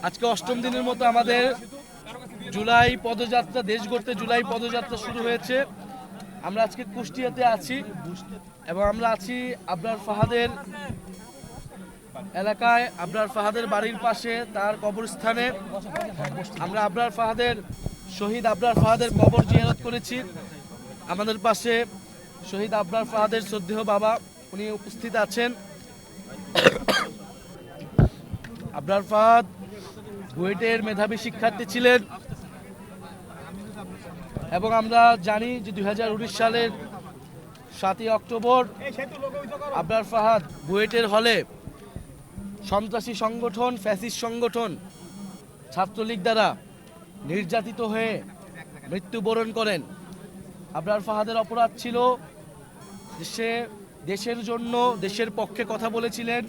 আজকে অষ্টম দিনের মতো আমাদের জুলাই পদযাত্রা, দেশ গড়তে জুলাই পদযাত্রা শুরু হয়েছে। আমরা আজকে কুষ্টিয়াতে আছি এবং আমরা আছি আবরার ফাহাদের এলাকায়, আবরার ফাহাদের বাড়ির পাশে তার কবরস্থানে। আমরা আবরার ফাহাদের শহীদ আবরার ফাহাদের কবর জিয়ারত করেছি। আমাদের পাশে শহীদ আবরার ফাহাদের শ্রদ্ধেয় বাবা, উনি উপস্থিত আছেন। আবরার ফাহাদ বুয়েটের মেধাবী শিক্ষার্থী ছিলেন এবং আমরা জানি যে 2019 সালের 7ই অক্টোবর আবরার ফাহাদ বুয়েটের হলে সন্ত্রাসী সংগঠন, ফ্যাসিস্ট সংগঠন ছাত্রলীগ দ্বারা নির্যাতিত হয়ে মৃত্যুবরণ করেন। আবরার ফাহাদের অপরাধ ছিল দেশের জন্য, দেশের পক্ষে কথা বলেছিলেন,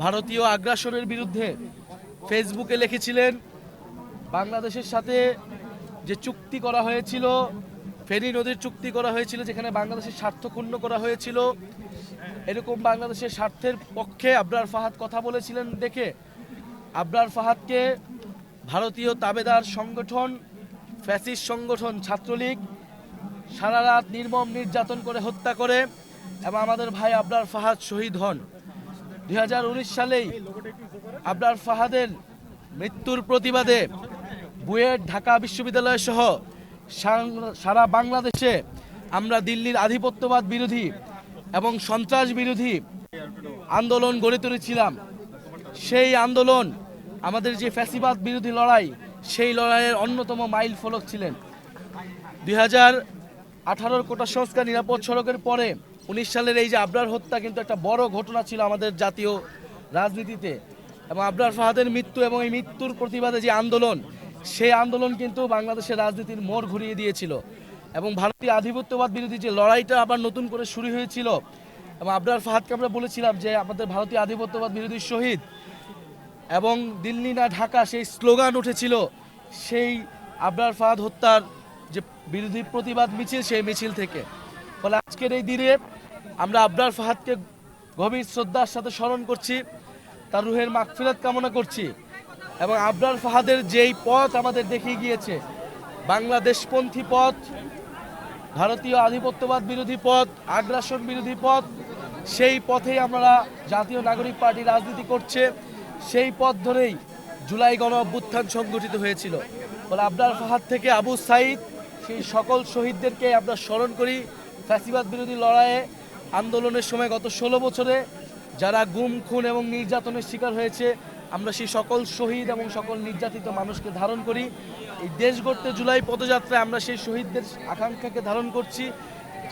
ভারতীয় আগ্রাসনের বিরুদ্ধে ফেসবুকে লিখেছিলেন। বাংলাদেশের সাথে যে চুক্তি করা হয়েছিল, ফেনী নদীর চুক্তি করা হয়েছিল, যেখানে বাংলাদেশের স্বার্থ ক্ষুণ্ণ করা হয়েছিল, এরকম বাংলাদেশের স্বার্থের পক্ষে আবরার ফাহাদ কথা বলেছিলেন দেখে আবরার ফাহাদকে ভারতীয় তাবেদার সংগঠন, ফ্যাসিস্ট সংগঠন ছাত্রলীগ সারা রাত নির্মম নির্যাতন করে হত্যা করে এবং আমাদের ভাই আবরার ফাহাদ শহীদ হন। 2019 সালেই আবরার ফাহাদের মৃত্যুর প্রতিবাদে বুয়েট, ঢাকা বিশ্ববিদ্যালয় সহ সারা বাংলাদেশে আমরা দিল্লির আধিপত্যবাদ বিরোধী এবং সন্ত্রাস বিরোধী আন্দোলন গড়ে তুলেছিলাম। সেই আন্দোলন, আমাদের যে ফ্যাসিবাদ বিরোধী লড়াই, সেই লড়াইয়ের অন্যতম মাইল ফলক ছিলেন। 2018 কোটা সংস্কার, নিরাপদ সড়কের পরে 19 সালের এই যে আবরার হত্যা কিন্তু একটা বড় ঘটনা ছিল আমাদের জাতীয় রাজনীতিতে। এবং আবরার ফাহাদের মৃত্যু এবং এই মৃত্যুর প্রতিবাদে যে আন্দোলন, সেই আন্দোলন কিন্তু বাংলাদেশের রাজনীতির মোড় ঘুরিয়ে দিয়েছিল এবং ভারতীয় আধিপত্যবাদ বিরোধী যে লড়াইটা আবার নতুন করে শুরু হয়েছিল। এবং আবরার ফাহাদকে আমরা বলেছিলাম যে আমাদের ভারতীয় আধিপত্যবাদ বিরোধী শহীদ, এবং দিল্লি না ঢাকা সেই স্লোগান উঠেছিল সেই আবরার ফাহাদ হত্যার যে বিরোধী প্রতিবাদ মিছিল, সেই মিছিল থেকে। ফলে আজকের এই দিনে আমরা আবরার ফাহাদকে গভীর শ্রদ্ধার সাথে স্মরণ করছি, তার রুহের মাগফিরাত কামনা করছি। এবং আবরার ফাহাদের যেই পথ আমাদের দেখিয়ে গিয়েছে, বাংলাদেশপন্থী পথ, ভারতীয় আধিপত্যবাদ বিরোধী পথ, আগ্রাসন বিরোধী পথ, সেই পথেই আমরা জাতীয় নাগরিক পার্টি রাজনীতি করছে। সেই পথ ধরেই জুলাই গণ অভ্যুত্থান সংগঠিত হয়েছিল। ফলে আবরার ফাহাদ থেকে আবু সাইদ, সেই সকল শহীদদেরকে আমরা স্মরণ করি। ফ্যাসিবাদ বিরোধী লড়াইয়ে আন্দোলনের সময় গত 16 বছরে যারা গুম, খুন এবং নির্যাতনের শিকার হয়েছে, আমরা সেই সকল শহীদ এবং সকল নির্যাতিত মানুষকে ধারণ করি। এই দেশ গড়তে জুলাই পদযাত্রায় আমরা সেই শহীদদের আকাঙ্ক্ষাকে ধারণ করছি।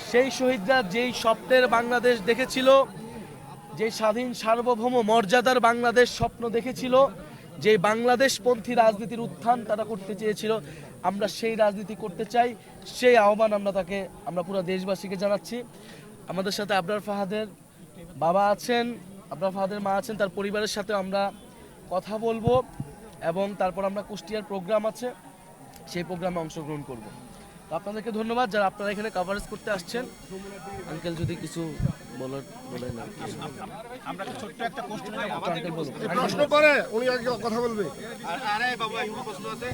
সেই শহীদরা যেই স্বপ্নের বাংলাদেশ দেখেছিল, যে স্বাধীন সার্বভৌম মর্যাদার বাংলাদেশ স্বপ্ন দেখেছিল, যে বাংলাদেশপন্থী রাজনীতির উত্থান তারা করতে চেয়েছিল, আমরা সেই রাজনীতি করতে চাই। সেই আহ্বান আমরা পুরো দেশবাসীকে জানাচ্ছি। আমাদের সাথে আবরার ফাহাদের বাবা আছেন, আবরার ফাহাদের মা আছেন, তার পরিবারের সাথে আমরা কথা বলবো এবং তারপর আমরা কুষ্টিয়ার প্রোগ্রাম আছে, সেই প্রোগ্রামে অংশগ্রহণ করব। তো আপনাদেরকে ধন্যবাদ যারা আপনারা এখানে কভারেজ করতে আসছেন। আঙ্কেল যদি কিছু বলেন। আমরা ছোট্ট একটা প্রশ্ন করে উনি আগে কথা বলবে। আরে বাবা, প্রশ্ন আছে।